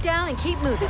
down and keep moving.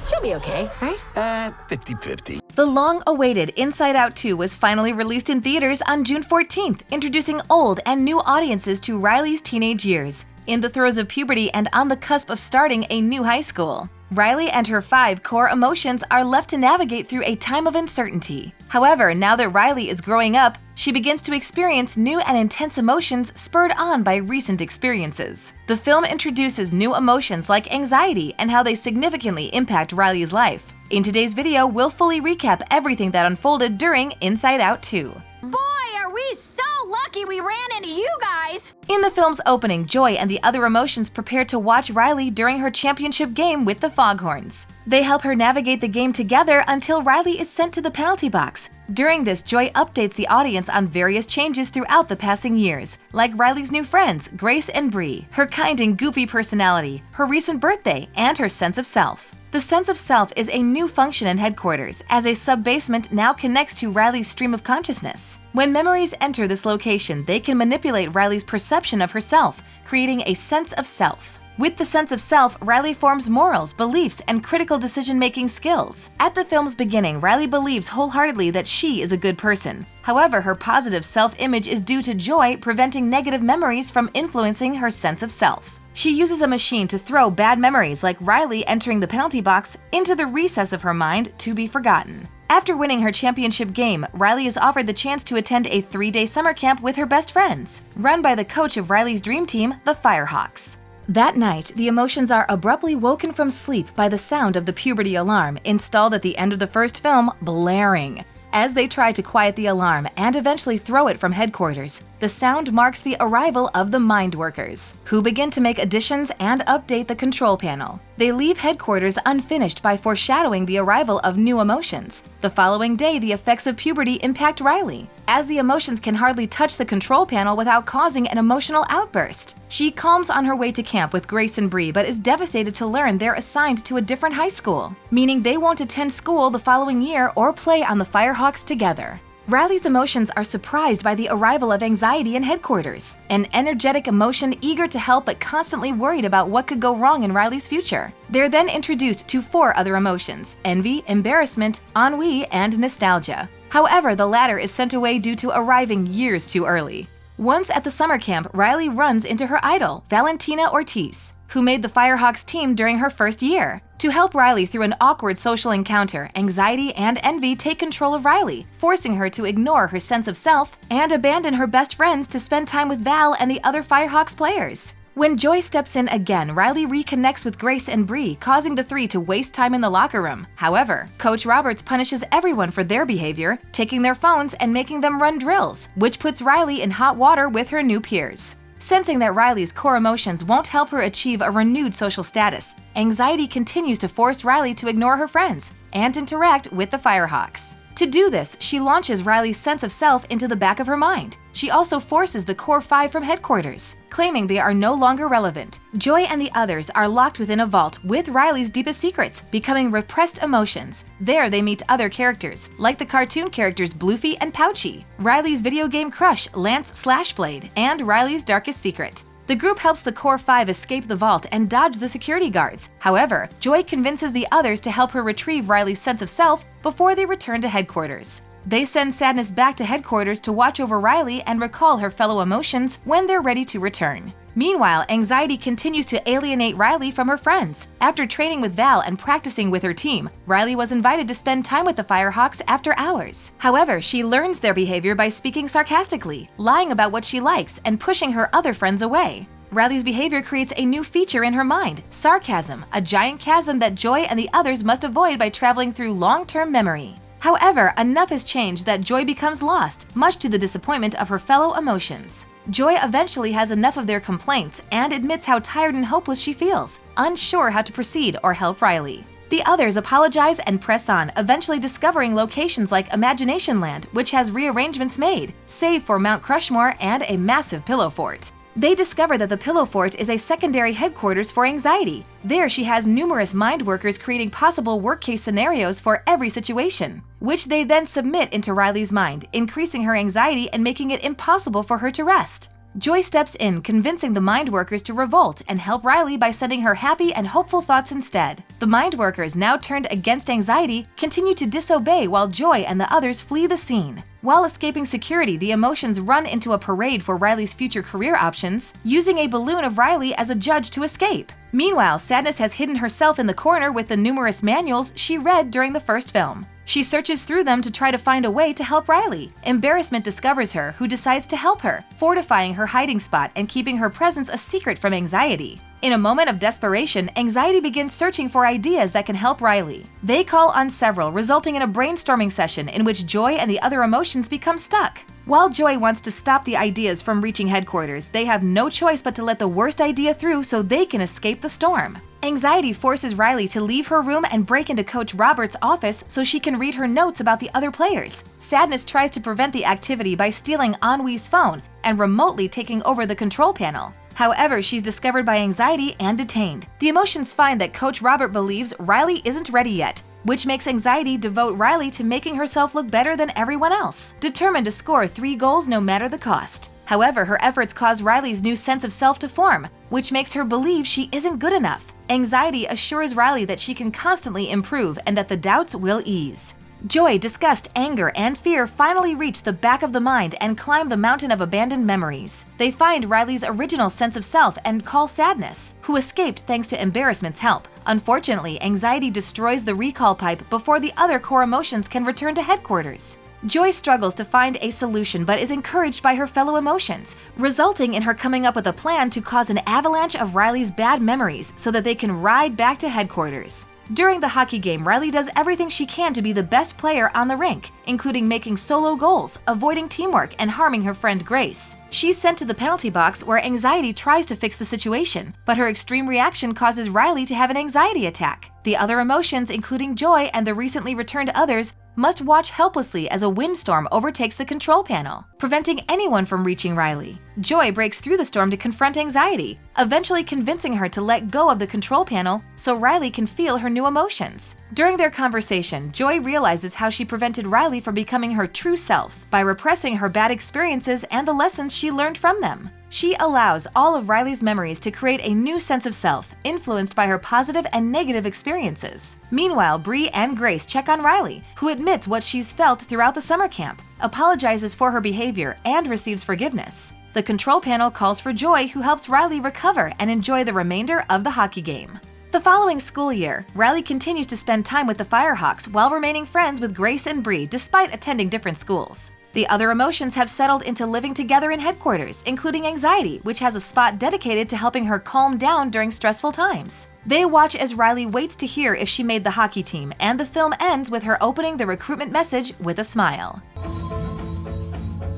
She'll be okay, right? 50-50. The long-awaited Inside Out 2 was finally released in theaters on June 14th, introducing old and new audiences to Riley's teenage years, in the throes of puberty and on the cusp of starting a new high school. Riley and her 5 core emotions are left to navigate through a time of uncertainty. However, now that Riley is growing up, she begins to experience new and intense emotions spurred on by recent experiences. The film introduces new emotions like anxiety and how they significantly impact Riley's life. In today's video, we'll fully recap everything that unfolded during Inside Out 2. Boy, are we so lucky we ran into you guys! In the film's opening, Joy and the other emotions prepare to watch Riley during her championship game with the Foghorns. They help her navigate the game together until Riley is sent to the penalty box. During this, Joy updates the audience on various changes throughout the passing years, like Riley's new friends, Grace and Bree, her kind and goofy personality, her recent birthday, and her sense of self. The sense of self is a new function in headquarters, as a sub-basement now connects to Riley's stream of consciousness. When memories enter this location, they can manipulate Riley's perception of herself, creating a sense of self. With the sense of self, Riley forms morals, beliefs, and critical decision-making skills. At the film's beginning, Riley believes wholeheartedly that she is a good person. However, her positive self-image is due to Joy preventing negative memories from influencing her sense of self. She uses a machine to throw bad memories, like Riley entering the penalty box, into the recess of her mind to be forgotten. After winning her championship game, Riley is offered the chance to attend a 3-day summer camp with her best friends, run by the coach of Riley's dream team, the Firehawks. That night, the emotions are abruptly woken from sleep by the sound of the puberty alarm, installed at the end of the first film, blaring. As they try to quiet the alarm and eventually throw it from headquarters, the sound marks the arrival of the mind workers, who begin to make additions and update the control panel. They leave headquarters unfinished by foreshadowing the arrival of new emotions. The following day, the effects of puberty impact Riley, as the emotions can hardly touch the control panel without causing an emotional outburst. She calms on her way to camp with Grace and Bree, but is devastated to learn they're assigned to a different high school, meaning they won't attend school the following year or play on the Firehawks together. Riley's emotions are surprised by the arrival of anxiety in headquarters, an energetic emotion eager to help but constantly worried about what could go wrong in Riley's future. They're then introduced to 4 other emotions: envy, embarrassment, ennui, and nostalgia. However, the latter is sent away due to arriving years too early. Once at the summer camp, Riley runs into her idol, Valentina Ortiz, who made the Firehawks team during her first year. To help Riley through an awkward social encounter, anxiety and envy take control of Riley, forcing her to ignore her sense of self and abandon her best friends to spend time with Val and the other Firehawks players. When Joy steps in again, Riley reconnects with Grace and Bree, causing the 3 to waste time in the locker room. However, Coach Roberts punishes everyone for their behavior, taking their phones and making them run drills, which puts Riley in hot water with her new peers. Sensing that Riley's core emotions won't help her achieve a renewed social status, anxiety continues to force Riley to ignore her friends and interact with the Firehawks. To do this, she launches Riley's sense of self into the back of her mind. She also forces the core 5 from headquarters, claiming they are no longer relevant. Joy and the others are locked within a vault with Riley's deepest secrets, becoming repressed emotions. There they meet other characters, like the cartoon characters Bluefy and Pouchy, Riley's video game crush Lance Slashblade, and Riley's darkest secret. The group helps the Core 5 escape the vault and dodge the security guards. However, Joy convinces the others to help her retrieve Riley's sense of self before they return to headquarters. They send Sadness back to headquarters to watch over Riley and recall her fellow emotions when they're ready to return. Meanwhile, anxiety continues to alienate Riley from her friends. After training with Val and practicing with her team, Riley was invited to spend time with the Firehawks after hours. However, she learns their behavior by speaking sarcastically, lying about what she likes, and pushing her other friends away. Riley's behavior creates a new feature in her mind, sarcasm, a giant chasm that Joy and the others must avoid by traveling through long-term memory. However, enough has changed that Joy becomes lost, much to the disappointment of her fellow emotions. Joy eventually has enough of their complaints and admits how tired and hopeless she feels, unsure how to proceed or help Riley. The others apologize and press on, eventually discovering locations like Imagination Land, which has rearrangements made, save for Mount Crushmore and a massive pillow fort. They discover that the Pillow Fort is a secondary headquarters for anxiety. There she has numerous mind workers creating possible worst-case scenarios for every situation, which they then submit into Riley's mind, increasing her anxiety and making it impossible for her to rest. Joy steps in, convincing the mind workers to revolt and help Riley by sending her happy and hopeful thoughts instead. The mind workers, now turned against anxiety, continue to disobey while Joy and the others flee the scene. While escaping security, the emotions run into a parade for Riley's future career options, using a balloon of Riley as a judge to escape. Meanwhile, Sadness has hidden herself in the corner with the numerous manuals she read during the first film. She searches through them to try to find a way to help Riley. Embarrassment discovers her, who decides to help her, fortifying her hiding spot and keeping her presence a secret from Anxiety. In a moment of desperation, Anxiety begins searching for ideas that can help Riley. They call on several, resulting in a brainstorming session in which Joy and the other emotions become stuck. While Joy wants to stop the ideas from reaching headquarters, they have no choice but to let the worst idea through so they can escape the storm. Anxiety forces Riley to leave her room and break into Coach Robert's office so she can read her notes about the other players. Sadness tries to prevent the activity by stealing Ennui's phone and remotely taking over the control panel. However, she's discovered by Anxiety and detained. The emotions find that Coach Robert believes Riley isn't ready yet, which makes Anxiety devote Riley to making herself look better than everyone else, determined to score 3 goals no matter the cost. However, her efforts cause Riley's new sense of self to form, which makes her believe she isn't good enough. Anxiety assures Riley that she can constantly improve and that the doubts will ease. Joy, disgust, anger, and fear finally reach the back of the mind and climb the mountain of abandoned memories. They find Riley's original sense of self and call Sadness, who escaped thanks to Embarrassment's help. Unfortunately, Anxiety destroys the recall pipe before the other core emotions can return to headquarters. Joy struggles to find a solution but is encouraged by her fellow emotions, resulting in her coming up with a plan to cause an avalanche of Riley's bad memories so that they can ride back to headquarters. During the hockey game, Riley does everything she can to be the best player on the rink, including making solo goals, avoiding teamwork, and harming her friend Grace. She's sent to the penalty box where Anxiety tries to fix the situation, but her extreme reaction causes Riley to have an anxiety attack. The other emotions, including Joy and the recently returned others, must watch helplessly as a windstorm overtakes the control panel, preventing anyone from reaching Riley. Joy breaks through the storm to confront Anxiety, eventually convincing her to let go of the control panel so Riley can feel her new emotions. During their conversation, Joy realizes how she prevented Riley from becoming her true self by repressing her bad experiences and the lessons she learned from them. She allows all of Riley's memories to create a new sense of self, influenced by her positive and negative experiences. Meanwhile, Bree and Grace check on Riley, who admits what she's felt throughout the summer camp, apologizes for her behavior, and receives forgiveness. The control panel calls for Joy, who helps Riley recover and enjoy the remainder of the hockey game. The following school year, Riley continues to spend time with the Firehawks while remaining friends with Grace and Bree despite attending different schools. The other emotions have settled into living together in headquarters, including Anxiety, which has a spot dedicated to helping her calm down during stressful times. They watch as Riley waits to hear if she made the hockey team, and the film ends with her opening the recruitment message with a smile.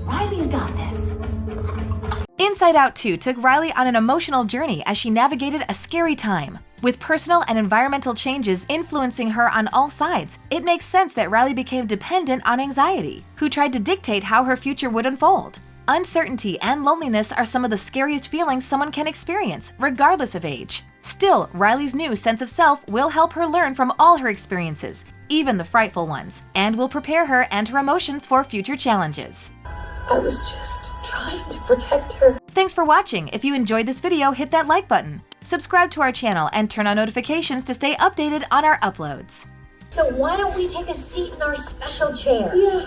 Riley's got this. Inside Out 2 took Riley on an emotional journey as she navigated a scary time. With personal and environmental changes influencing her on all sides, it makes sense that Riley became dependent on Anxiety, who tried to dictate how her future would unfold. Uncertainty and loneliness are some of the scariest feelings someone can experience, regardless of age. Still, Riley's new sense of self will help her learn from all her experiences, even the frightful ones, and will prepare her and her emotions for future challenges. I was just trying to protect her. Thanks for watching. If you enjoyed this video, hit that like button. Subscribe to our channel and turn on notifications to stay updated on our uploads. So why don't we take a seat in our special chair? Yeah.